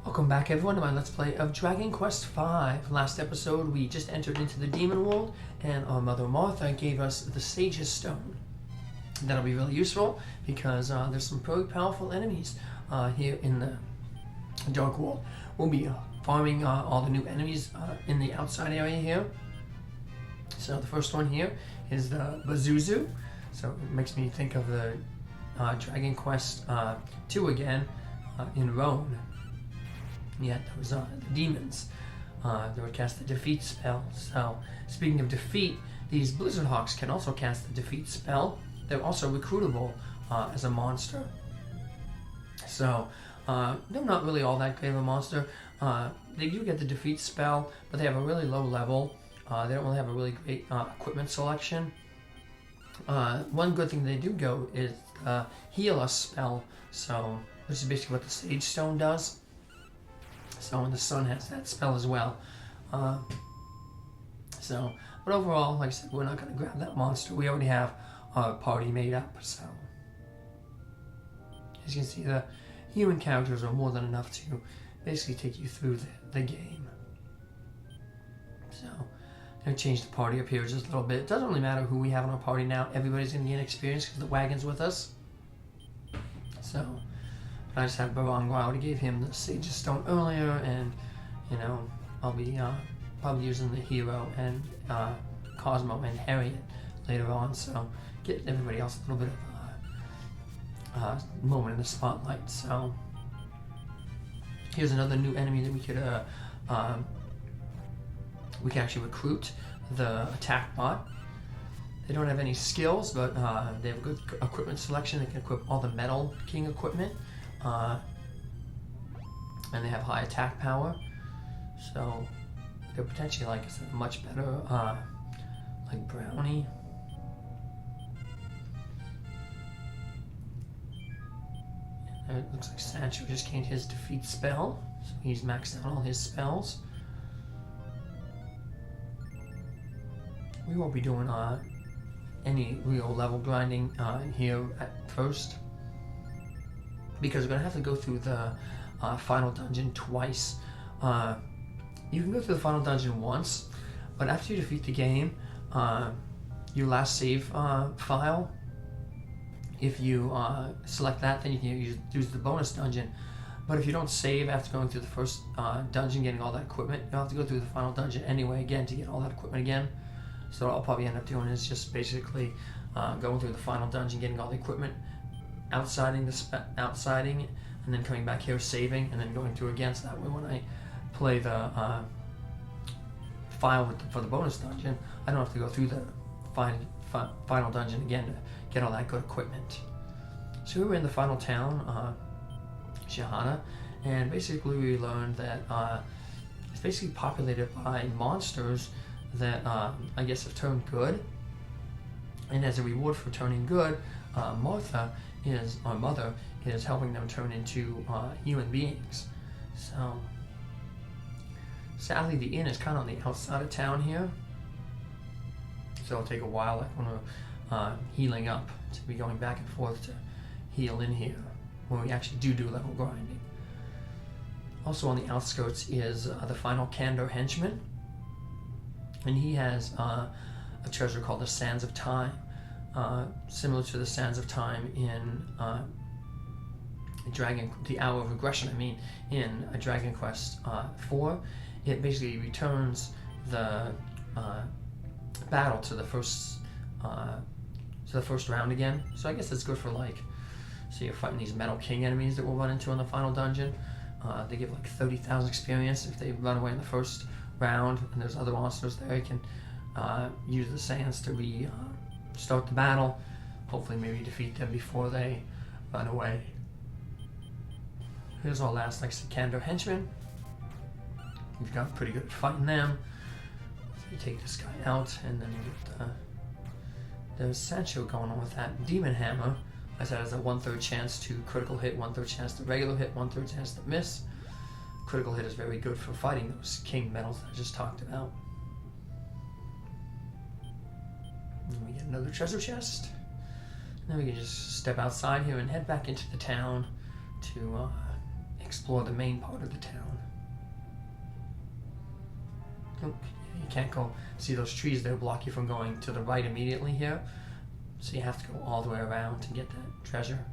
Welcome back everyone to my Let's Play of Dragon Quest V. Last episode we just entered into the demon world and our mother Martha gave us the Sage's Stone. That'll be really useful because there's some pretty powerful enemies here in the Dark World. We'll be farming all the new enemies in the outside area here. So the first one here is the Bazuzu. So it makes me think of the Dragon Quest II again in Rome. Yeah, those the demons. They would cast the defeat spell. So, speaking of defeat, these Blizzard Hawks can also cast the defeat spell. They're also recruitable as a monster. So, they're not really all that great of a monster. They do get the defeat spell, but they have a really low level. They don't really have a really great equipment selection. One good thing they do go is heal us spell. So, this is basically what the Sage Stone does. So, and the sun has that spell as well. But overall, like I said, we're not going to grab that monster. We already have our party made up, so. As you can see, the human characters are more than enough to basically take you through the game. So, I'm going to change the party up here just a little bit. It doesn't really matter who we have in our party now. Everybody's going to gain experience because the wagon's with us. So. I just had Barong. I already gave him the Sage's Stone earlier, and you know, I'll be probably using the Hero and Cosmo and Harriet later on. So get everybody else a little bit of a moment in the spotlight. So here's another new enemy that we could actually recruit, the attack bot. They don't have any skills, but they have good equipment selection. They can equip all the Metal King equipment. And they have high attack power, so they're potentially, like I said, much better, like Brownie. And it looks like Sancho just gained his defeat spell, so he's maxed out all his spells. We won't be doing any real level grinding here at first, because we're going to have to go through the final dungeon twice. You can go through the final dungeon once, but after you defeat the game, your last save file, if you select that, then you can use the bonus dungeon. But if you don't save after going through the first dungeon, getting all that equipment, you'll have to go through the final dungeon anyway again to get all that equipment again. So what I'll probably end up doing is just basically going through the final dungeon, getting all the equipment, outsiding, and then coming back here, saving, and then going through again. So that way, when I play the file for the bonus dungeon, I don't have to go through the final dungeon again to get all that good equipment. So we were in the final town, Shahana, and basically we learned that it's basically populated by monsters that I guess have turned good. And as a reward for turning good, Martha, our mother, is helping them turn into human beings. So sadly, the inn is kind of on the outside of town here, so it'll take a while, like when we're healing up, to be going back and forth to heal in here when we actually do level grinding. Also on the outskirts is the final Kandor henchman, and he has a treasure called the Sands of Time. Similar to the Sands of Time in the Hour of Regression, in Dragon Quest IV. It basically returns the battle to the first round again. So I guess it's good for, like, so you're fighting these Metal King enemies that we'll run into in the final dungeon. They give like 30,000 experience if they run away in the first round, and there's other monsters there. You can use the sands to start the battle, hopefully maybe defeat them before they run away. Here's our last, like I said, Kandor henchman. We've got pretty good at fighting them. So you take this guy out, and then you get there's Sancho going on with that Demon Hammer. I said it has a 1/3 chance to critical hit, 1/3 chance to regular hit, 1/3 chance to miss. Critical hit is very good for fighting those king metals that I just talked about. And we get another treasure chest. And then we can just step outside here and head back into the town to explore the main part of the town. Oh, you can't go see those trees there block you from going to the right immediately here, so you have to go all the way around to get that treasure.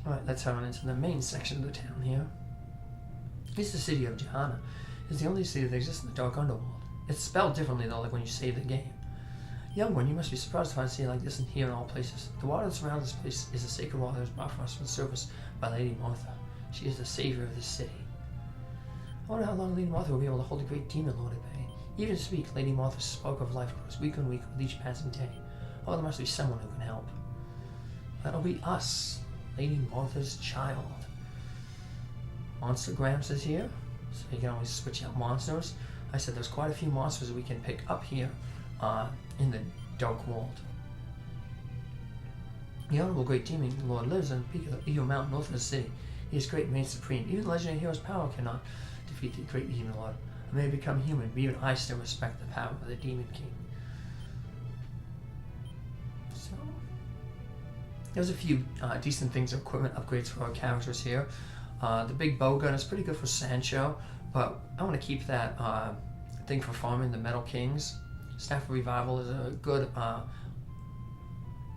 Alright, let's head on into the main section of the town here. This is the city of Johanna. It's the only city that exists in the dark underworld. It's spelled differently though, like when you save the game. Young one, you must be surprised to find a city like this and here in all places. The water that surrounds this place is the sacred water that was brought for us from the surface by Lady Martha. She is the savior of this city. I wonder how long Lady Martha will be able to hold the great demon lord at bay. Even to speak, Lady Martha's spark of life grows weaker and weaker with each passing day. Oh, there must be someone who can help. That'll be us, Lady Martha's child. Monster Gramps is here, so you can always switch out monsters. I said there's quite a few monsters that we can pick up here in the Dark World. The Honorable Great Demon Lord lives on the peak of the Eagle Mountain north of the city. He is great and reigns supreme. Even the legendary hero's power cannot defeat the Great Demon Lord. I may become human, but even I still respect the power of the Demon King. So, there's a few decent things, equipment upgrades for our characters here. The big bow gun is pretty good for Sancho, but I want to keep that thing for farming the Metal Kings. Staff of Revival is a good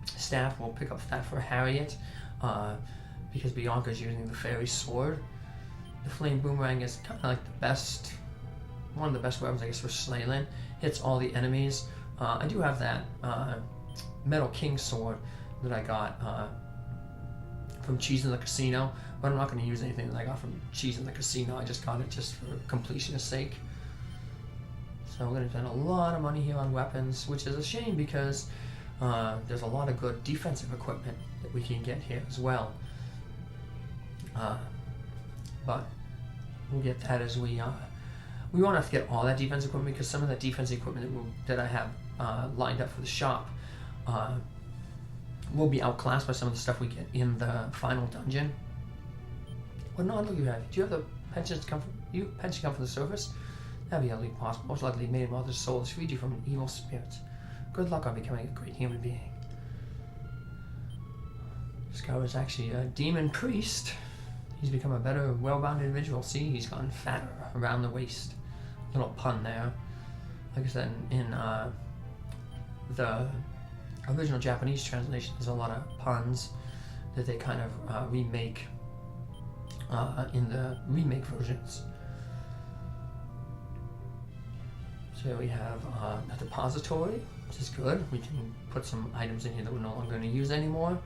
staff. We'll pick up that for Harriet because Bianca's using the fairy sword. The flame boomerang is kind of like the best, one of the best weapons I guess for Slaylin. Hits all the enemies. I do have that Metal King sword that I got from Cheese in the Casino, but I'm not going to use anything that I got from Cheese in the Casino. I just got it just for completionist sake. So we're going to spend a lot of money here on weapons, which is a shame because there's a lot of good defensive equipment that we can get here as well. But we'll get that as we won't have to get all that defense equipment because some of that defense equipment that I have lined up for the shop will be outclassed by some of the stuff we get in the final dungeon. What nod do you have? Do you have the pensions come from the surface? That'd be hardly possible. Most likely, Maiden Martha's soul has freed you from an evil spirit. Good luck on becoming a great human being. This guy was actually a demon priest. He's become a better, well-rounded individual. See, he's gotten fatter around the waist. Little pun there. Like I said, in the original Japanese translation, there's a lot of puns that they kind of remake in the remake versions. So we have a depository, which is good. We can put some items in here that we're no longer going to use anymore.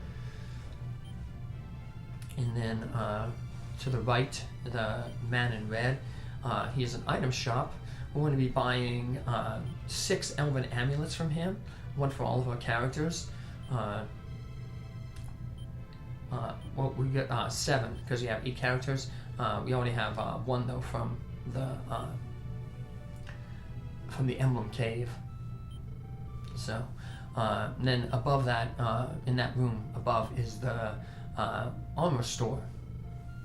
And then to the right, the man in red, he has an item shop. We're going to be buying 6 elven amulets from him, one for all of our characters. Well, we get 7 because we have 8 characters. We only have 1 though from the Emblem Cave. So, and then above that, in that room above, is the armor store.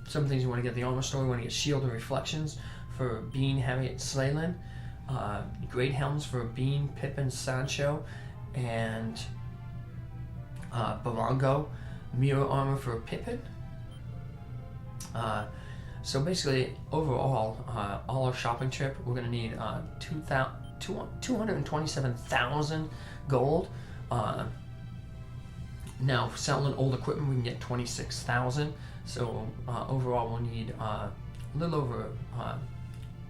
Some things you want to get at the armor store. You want to get Shield of Reflections for Bean, Harriet, Slaylin. Great Helms for Bean, Pippin, Sancho, and Barongo. Mirror armor for Pippin. So basically, overall, all our shopping trip, we're going to need 227,000 gold. Now, selling old equipment, we can get 26,000. So overall, we'll need a little over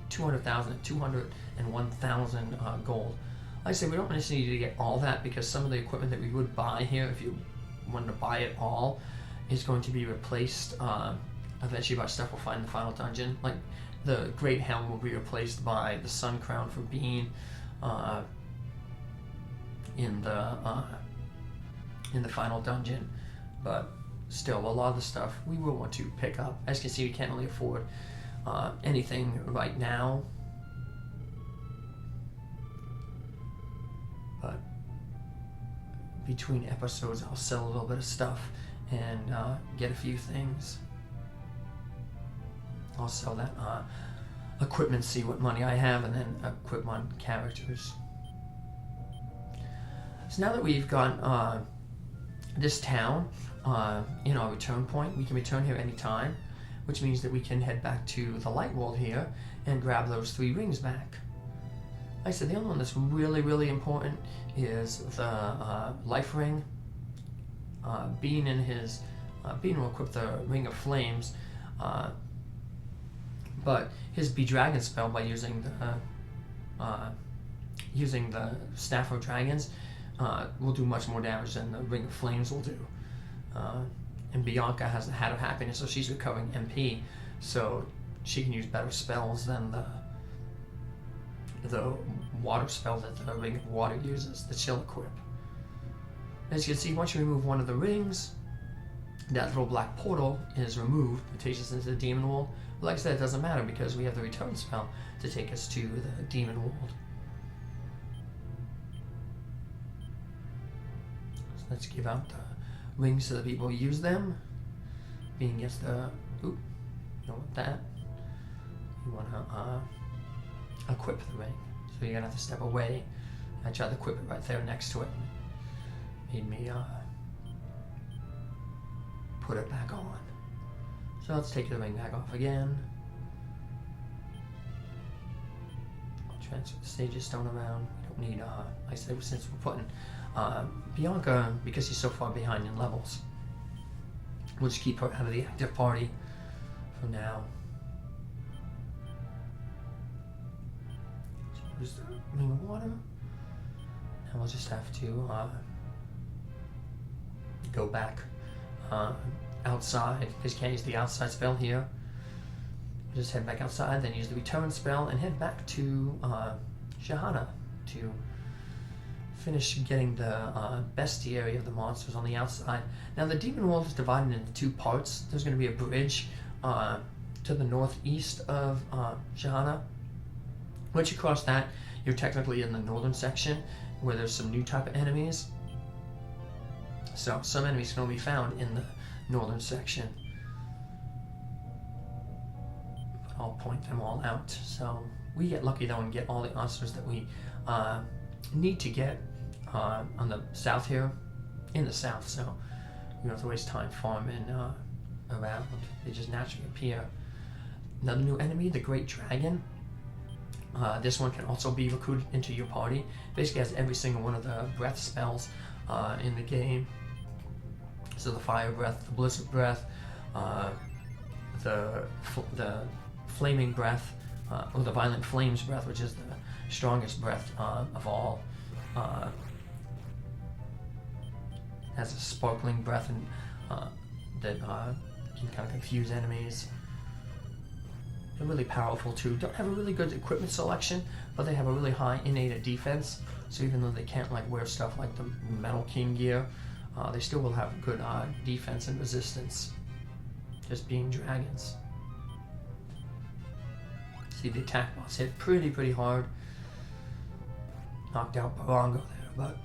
200,000, 201,000 gold. Like I said, we don't necessarily need to get all that because some of the equipment that we would buy here, if you wanted to buy it all, is going to be replaced eventually by stuff we'll find in the final dungeon. Like the Great Helm will be replaced by the Sun Crown for Bean in the final dungeon. But still, a lot of the stuff we will want to pick up. As you can see, we can't really afford anything right now. But between episodes, I'll sell a little bit of stuff and get a few things. I'll sell that equipment, see what money I have, and then equip my characters. So now that we've got this town in our return point. We can return here anytime, which means that we can head back to the light world here and grab those 3 rings back. Like I said, the only one that's really, really important is the life ring. Being will equip the Ring of Flames, but his Be Dragon spell by using the Staff of Dragons will do much more damage than the Ring of Flames will do. And Bianca has the Hat of Happiness, so she's recovering MP, so she can use better spells than the water spell that the Ring of Water uses, that she'll equip. As you can see, once you remove one of the rings, that little black portal is removed. It takes us into the demon world. But like I said, it doesn't matter because we have the return spell to take us to the demon world. So let's give out the rings to the people who use them. Being gets the... Oop, you don't want that. You want to equip the ring. So you're going to have to step away. I tried to equip it right there next to it. Made me put it back on. So let's take the ring back off again. I'll transfer the Sage's Stone around. We don't need, like I said, since we're putting Bianca, because she's so far behind in levels, we'll just keep her out of the active party for now. So here's the ring of water. And we'll just have to go back outside, because you can't use the outside spell here. Just head back outside, then use the return spell, and head back to Shahana to finish getting the bestiary of the monsters on the outside. Now the demon world is divided into 2 parts. There's going to be a bridge to the northeast of Shahana. Once you cross that, you're technically in the northern section, where there's some new type of enemies. So some enemies can only be found in the northern section. But I'll point them all out. So we get lucky though and get all the monsters that we need to get on the south here, in the south. So we don't have to waste time farming around. They just naturally appear. Another new enemy, the Great Dragon. This one can also be recruited into your party. Basically has every single one of the breath spells in the game. So the Fire Breath, the Blizzard Breath, the Flaming Breath, or the Violent Flames Breath, which is the strongest breath of all. Has a Sparkling Breath and that can kind of confuse enemies. They're really powerful too. Don't have a really good equipment selection, but they have a really high innate defense. So even though they can't like wear stuff like the Metal King gear, they still will have good defense and resistance, just being dragons. See, the attack boss hit pretty hard. Knocked out Barongo there, but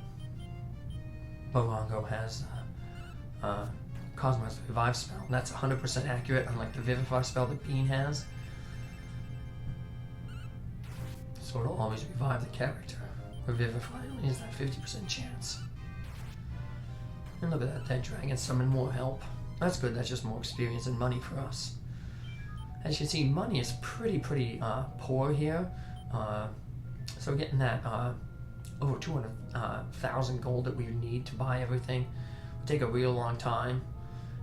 Barongo has Cosmo's Revive spell. And that's 100% accurate, unlike the Vivify spell that Bean has. So it'll always revive the character. Or Vivify only has that 50% chance. And look at that dragon summon more help. That's good, that's just more experience and money for us. As you can see, money is pretty poor here. So we're getting that over 200,000 gold that we need to buy everything. It'll take a real long time.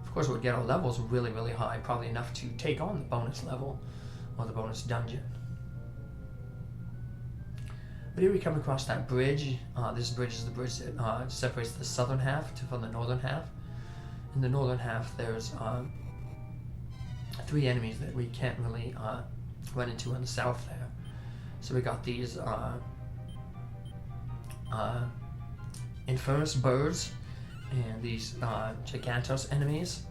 Of course, we'll get our levels really high, probably enough to take on the bonus level or the bonus dungeon. But here we come across that bridge. This bridge is the bridge that separates the southern half from the northern half. In the northern half, there's 3 enemies that we can't really run into in the south there. So we got these Infernus birds and these Gigantos enemies.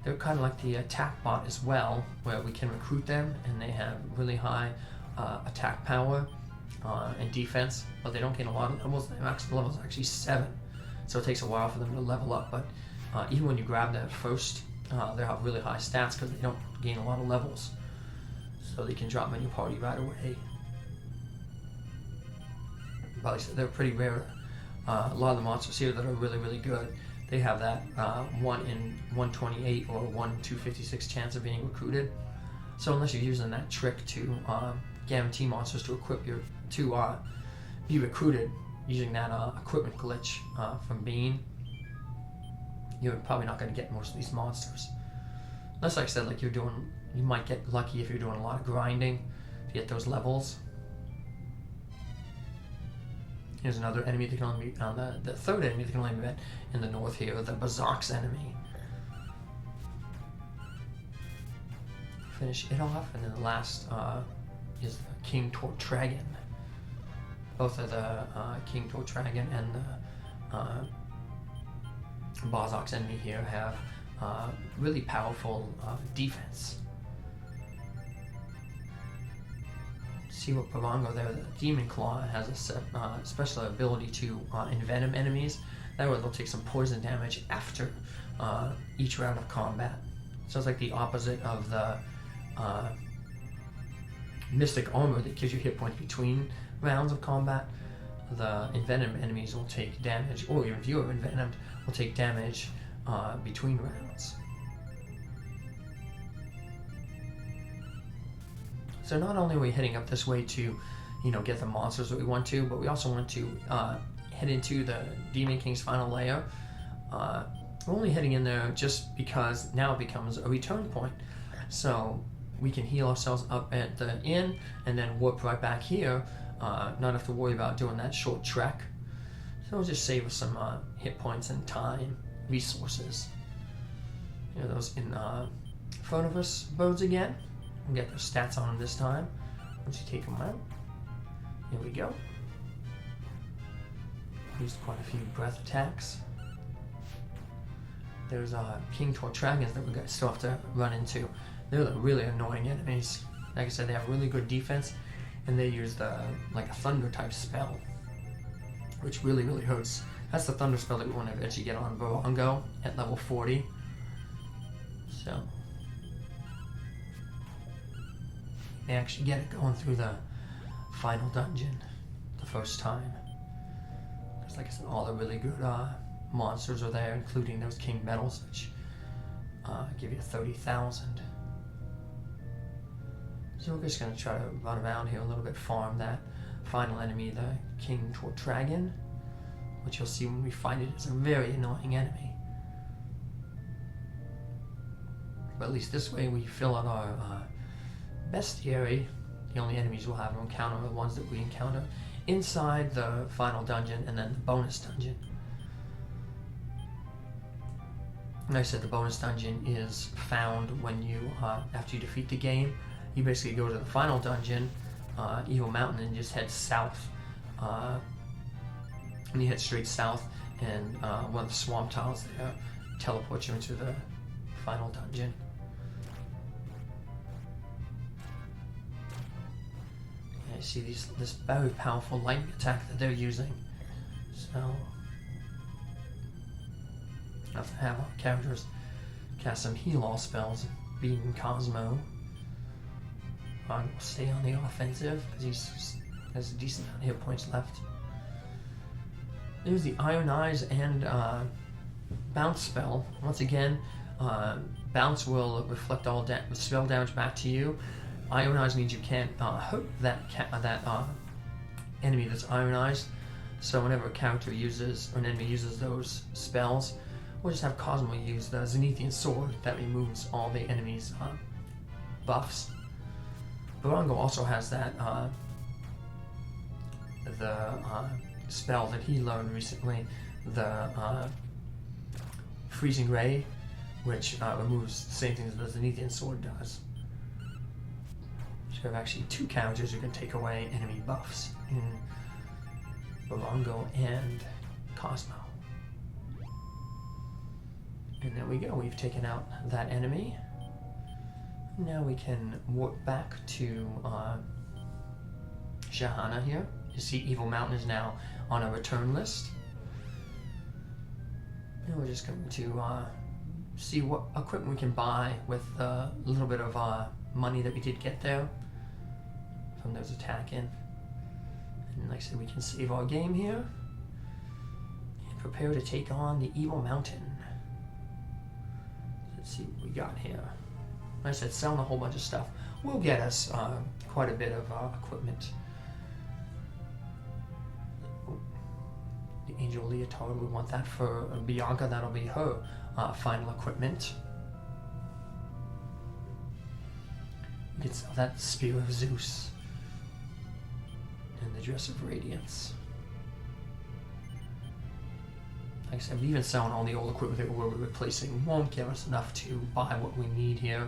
They're kind of like the attack bot as well, where we can recruit them, and they have really high attack power and defense, but they don't gain a lot of levels. Their max level is actually 7, so it takes a while for them to level up. But even when you grab them at first, they have really high stats because they don't gain a lot of levels, so they can drop them in your party right away. But like I said, they're pretty rare. A lot of the monsters here that are really good, they have that 1 in 128 or 1 in 256 chance of being recruited. So unless you're using that trick to guarantee monsters to equip your to be recruited using that equipment glitch from Bean, you're probably not going to get most of these monsters. Unless, like I said, like you might get lucky if you're doing a lot of grinding to get those levels. Here's another enemy that can only be on the third enemy that can only be met in the north here, the Bazox enemy. Finish it off, and then the last is the King Tortragon. Both of the King Tortragon and the Bazox enemy here have really powerful defense. See what Pavango there, the Demon Claw has a special ability to envenom enemies. That way they'll take some poison damage after each round of combat. So it's like the opposite of the Mystic Armor that gives you hit points between rounds of combat. The envenom enemies will take damage, or even if you are envenomed, will take damage between rounds. So not only are we heading up this way to, get the monsters that we want to, but we also want to head into the Demon King's final lair. We're only heading in there just because now it becomes a return point. So we can heal ourselves up at the inn and then warp right back here. Not have to worry about doing that short trek. So it'll just save us some hit points and time, resources. Those in front of us birds again. We'll get those stats on them this time. Once you take them out. Here we go. Used quite a few breath attacks. There's King Tortragons that we still have to run into. They're the really annoying enemies. Like I said, they have really good defense, and they use a thunder type spell, which really, really hurts. That's the thunder spell that we want to eventually get on Barongo at level 40. So we actually get it going through the final dungeon the first time. Because like I said, all the really good monsters are there, including those King Medals, which give you 30,000. So we're just going to try to run around here a little bit, farm that final enemy, the King Tortragon, which you'll see when we find it is a very annoying enemy. But at least this way we fill out our bestiary. The only enemies we'll have to encounter are the ones that we encounter inside the final dungeon and then the bonus dungeon. Like I said, the bonus dungeon is found when you, after you defeat the game, you basically go to the final dungeon, Evil Mountain, and just head south. And you head straight south, and one of the swamp tiles there teleports you into the final dungeon. And you see this very powerful lightning attack that they're using. So have to have our characters cast some heal-all spells. Bean and Cosmo will stay on the offensive because he has a decent amount of hit points left. There's the Iron Eyes and Bounce spell. Once again, Bounce will reflect all spell damage back to you. Iron Eyes means you can't hurt that enemy that's Iron Eyes. So whenever a character uses, or an enemy uses those spells, we'll just have Cosmo use the Zenithian Sword that removes all the enemy's buffs. Barongo also has that spell that he learned recently, the Freezing Ray, which removes the same thing as the Zenithian Sword does. So you have actually two characters who can take away enemy buffs in Barongo and Cosmo. And there we go, we've taken out that enemy. Now we can warp back to Shahana here. You see Evil Mountain is now on a return list. And we're just going to see what equipment we can buy with a little bit of money that we did get there from those attacking. And like I said, we can save our game here and prepare to take on the Evil Mountain. Let's see what we got here. Like I said, selling a whole bunch of stuff will get us quite a bit of equipment. The Angel Leotard, we want that for Bianca. That'll be her final equipment. We can sell that Spear of Zeus and the Dress of Radiance. Like I said, even selling all the old equipment that we're replacing won't give us enough to buy what we need here.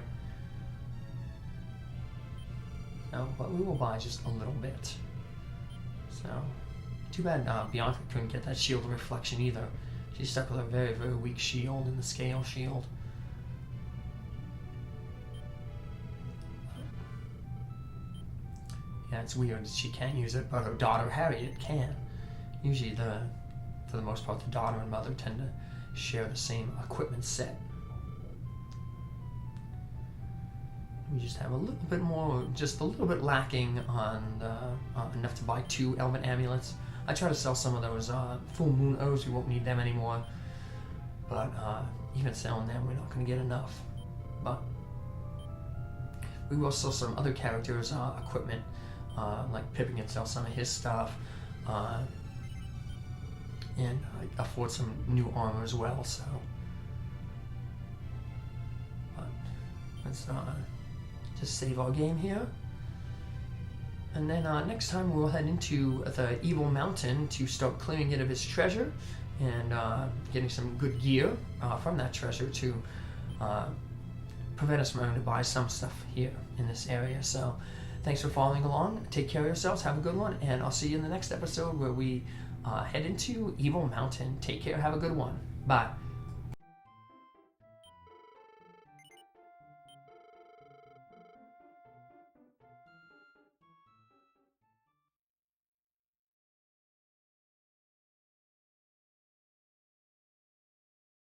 No, but we will buy just a little bit. So, too bad Bianca couldn't get that shield of reflection either. She's stuck with a very, very weak shield in the scale shield. Yeah, it's weird. She can't use it, but her daughter Harriet can. Usually, for the most part, the daughter and mother tend to share the same equipment set. We just have a little bit more, just a little bit lacking on enough to buy 2 element amulets. I try to sell some of those full moon O's. We won't need them anymore. But even selling them, we're not going to get enough. But we will sell some other characters' equipment. Like Pippin can sell some of his stuff. And afford some new armor as well, so. But let's just save our game here. And then next time we'll head into the Evil Mountain to start clearing it of its treasure and getting some good gear from that treasure to prevent us from having to buy some stuff here in this area. So thanks for following along. Take care of yourselves. Have a good one. And I'll see you in the next episode where we head into Evil Mountain. Take care. Have a good one. Bye.